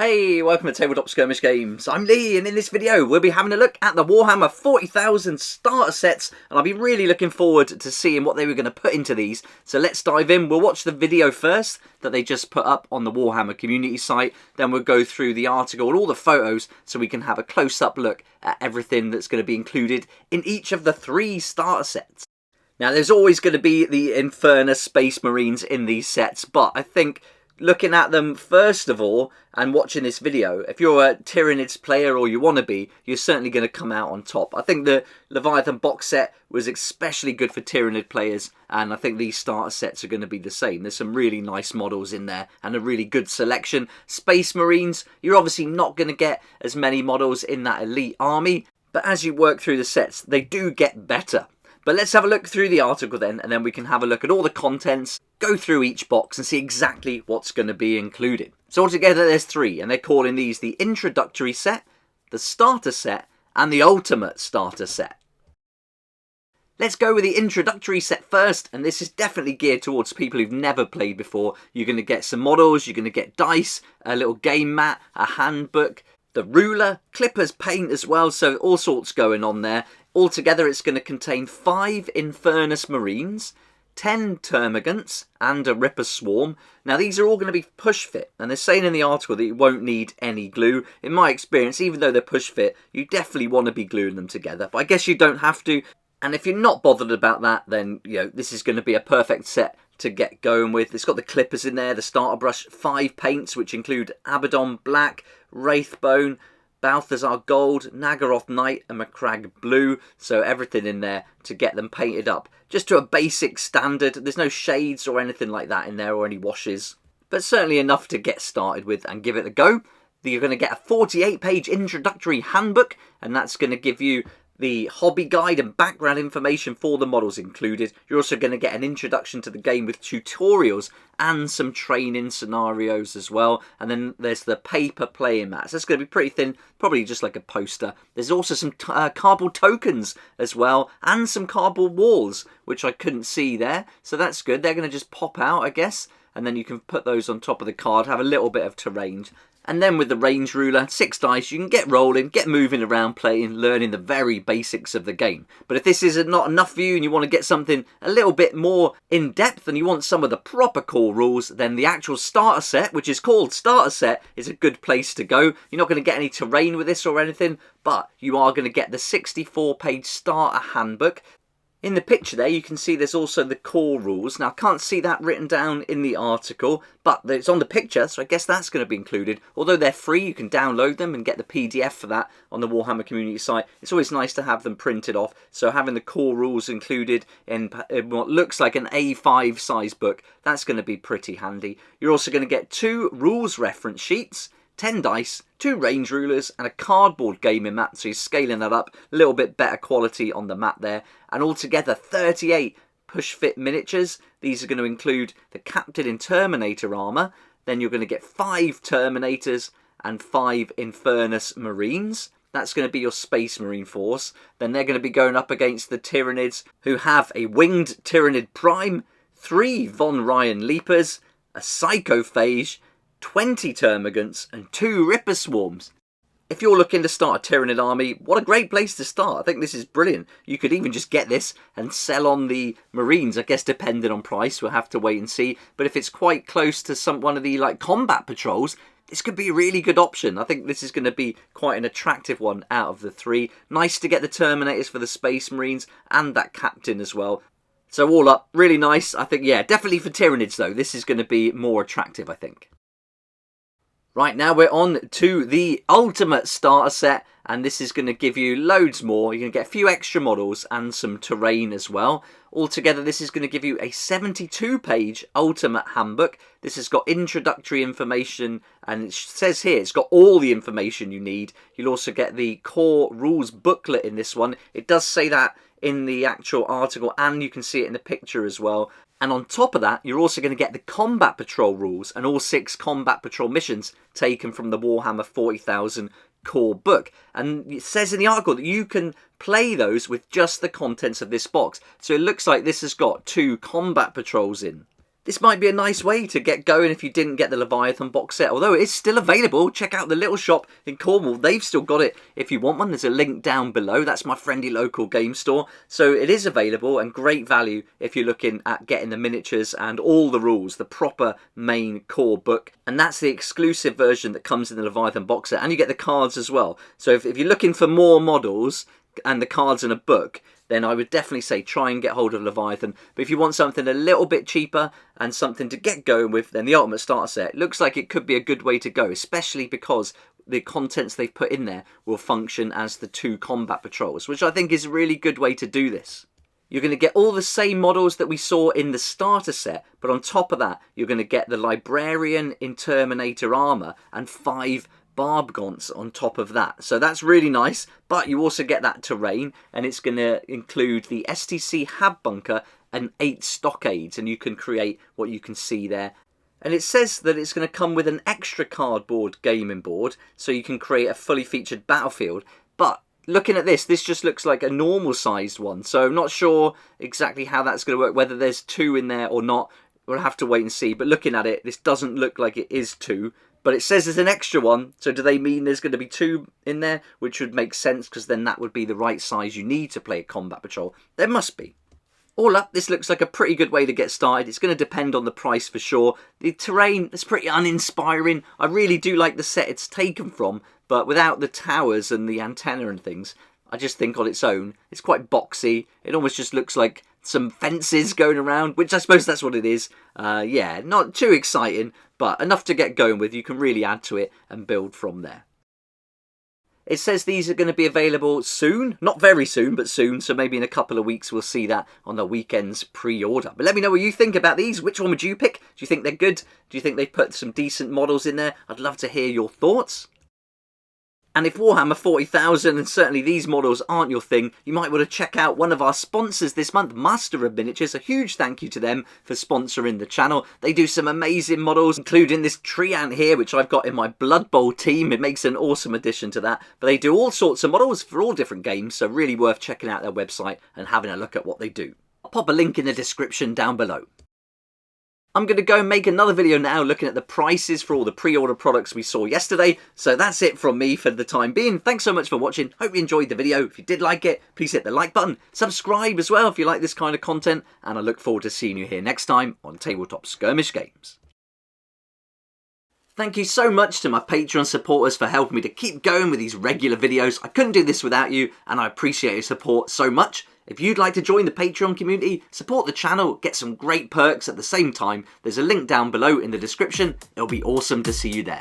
Hey, welcome to Tabletop Skirmish Games. I'm Lee, and in this video we'll be having a look at the Warhammer 40,000 starter sets, and I'll be really looking forward to seeing what they were going to put into these. So let's dive in. We'll watch the video first that they just put up on the Warhammer community site, then we'll go through the article and all the photos so we can have a close-up look at everything that's going to be included in each of the 3 starter sets. Now, there's always going to be the Infernus Space Marines in these sets, but I think looking at them first of all and watching this video, if you're a Tyranids player or you want to be, you're certainly going to come out on top. I think the Leviathan box set was especially good for Tyranid players, and I think these starter sets are going to be the same. There's some really nice models in there and a really good selection. Space Marines, you're obviously not going to get as many models in that elite army, but as you work through the sets, they do get better. But let's have a look through the article then, and then we can have a look at all the contents, go through each box and see exactly what's going to be included. So altogether there's 3, and they're calling these the Introductory Set, the Starter Set, and the Ultimate Starter Set. Let's go with the Introductory Set first, and this is definitely geared towards people who've never played before. You're going to get some models, you're going to get dice, a little game mat, a handbook, the ruler, clippers paint as well, so all sorts going on there. Altogether it's going to contain 5 Infernus Marines, 10 Termagants and a Ripper Swarm. Now these are all going to be push fit, and they're saying in the article that you won't need any glue. In my experience, even though they're push fit, you definitely want to be gluing them together, but I guess you don't have to. And if you're not bothered about that, then this is going to be a perfect set to get going with. It's got the clippers in there, the starter brush, 5 paints which include Abaddon Black, Wraithbone, Balthazar Gold, Nagaroth Knight and Macragge Blue, so everything in there to get them painted up just to a basic standard. There's no shades or anything like that in there or any washes, but certainly enough to get started with and give it a go. You're going to get a 48-page introductory handbook, and that's going to give you the hobby guide and background information for the models included. You're also going to get an introduction to the game with tutorials and some training scenarios as well. And then there's the paper playing mats. That's going to be pretty thin, probably just like a poster. There's also some cardboard tokens as well, and some cardboard walls, which I couldn't see there. So that's good. They're going to just pop out, I guess. And then you can put those on top of the card, have a little bit of terrain. And then with the range ruler, 6 dice, you can get rolling, get moving around playing, learning the very basics of the game. But if this is not enough for you and you want to get something a little bit more in depth and you want some of the proper core rules, then the actual starter set, which is called starter set, is a good place to go. You're not going to get any terrain with this or anything, but you are going to get the 64-page starter handbook. In the picture there, you can see there's also the core rules. Now, I can't see that written down in the article, but it's on the picture, so I guess that's going to be included. Although they're free, you can download them and get the PDF for that on the Warhammer community site. It's always nice to have them printed off, so having the core rules included in what looks like an A5 size book, that's going to be pretty handy. You're also going to get 2 rules reference sheets, 10 dice, 2 range rulers and a cardboard gaming mat, so you're scaling that up, a little bit better quality on the mat there, and altogether 38 push fit miniatures. These are going to include the Captain in Terminator armour, then you're going to get 5 Terminators and 5 Infernus Marines. That's going to be your Space Marine force. Then they're going to be going up against the Tyranids, who have a Winged Tyranid Prime, 3 Von Ryan Leapers, a Psychophage, 20 Termagants and 2 Ripper Swarms. If you're looking to start a Tyranid army, what a great place to start. I think this is brilliant. You could even just get this and sell on the Marines, I guess depending on price. We'll have to wait and see. But if it's quite close to one of the combat patrols, this could be a really good option. I think this is going to be quite an attractive one out of the 3. Nice to get the Terminators for the Space Marines and that Captain as well. So all up, really nice. I think, yeah, definitely for Tyranids though. This is going to be more attractive, I think. Right, now we're on to the Ultimate Starter Set, and this is going to give you loads more. You're going to get a few extra models and some terrain as well. Altogether, this is going to give you a 72-page Ultimate Handbook. This has got introductory information, and it says here it's got all the information you need. You'll also get the core rules booklet in this one. It does say that in the actual article, and you can see it in the picture as well. And on top of that, you're also going to get the Combat Patrol rules and all 6 Combat Patrol missions taken from the Warhammer 40,000 core book. And it says in the article that you can play those with just the contents of this box. So it looks like this has got 2 Combat Patrols in. This might be a nice way to get going if you didn't get the Leviathan box set, although it is still available. Check out the little shop in Cornwall, they've still got it if you want one. There's a link down below, that's my friendly local game store. So it is available and great value if you're looking at getting the miniatures and all the rules, the proper main core book. And that's the exclusive version that comes in the Leviathan box set, and you get the cards as well. So if you're looking for more models and the cards in a book, then I would definitely say try and get hold of Leviathan. But if you want something a little bit cheaper and something to get going with, then the Ultimate Starter Set looks like it could be a good way to go, especially because the contents they've put in there will function as the 2 combat patrols, which I think is a really good way to do this. You're going to get all the same models that we saw in the starter set, but on top of that, you're going to get the Librarian Interminator armor and 5 barb gaunts on top of that. So that's really nice, but you also get that terrain, and it's going to include the STC Hab Bunker and 8 stockades, and you can create what you can see there. And it says that it's going to come with an extra cardboard gaming board, so you can create a fully featured battlefield. But looking at this just looks like a normal sized one, so I'm not sure exactly how that's going to work, whether there's 2 in there or not. We'll have to wait and see, but looking at it, this doesn't look like it is 2. But it says there's an extra one, so do they mean there's going to be 2 in there? Which would make sense, because then that would be the right size you need to play a combat patrol. There must be. All up, this looks like a pretty good way to get started. It's going to depend on the price for sure. The terrain is pretty uninspiring. I really do like the set it's taken from, but without the towers and the antenna and things, I just think on its own, it's quite boxy. It almost just looks like some fences going around, which I suppose that's what it is. Yeah, not too exciting, but enough to get going with. You can really add to it and build from there. It says these are going to be available soon. Not very soon, but soon. So maybe in a couple of weeks we'll see that on the weekend's pre-order. But let me know what you think about these. Which one would you pick? Do you think they're good? Do you think they've put some decent models in there? I'd love to hear your thoughts. And if Warhammer 40,000 and certainly these models aren't your thing, you might want to check out one of our sponsors this month, Master of Miniatures. A huge thank you to them for sponsoring the channel. They do some amazing models, including this tree ant here, which I've got in my Blood Bowl team. It makes an awesome addition to that. But they do all sorts of models for all different games, so really worth checking out their website and having a look at what they do. I'll pop a link in the description down below. I'm going to go and make another video now looking at the prices for all the pre-order products we saw yesterday. So that's it from me for the time being. Thanks so much for watching. Hope you enjoyed the video. If you did like it, please hit the like button. Subscribe as well if you like this kind of content. And I look forward to seeing you here next time on Tabletop Skirmish Games. Thank you so much to my Patreon supporters for helping me to keep going with these regular videos. I couldn't do this without you, and I appreciate your support so much. If you'd like to join the Patreon community, support the channel, get some great perks at the same time, there's a link down below in the description. It'll be awesome to see you there.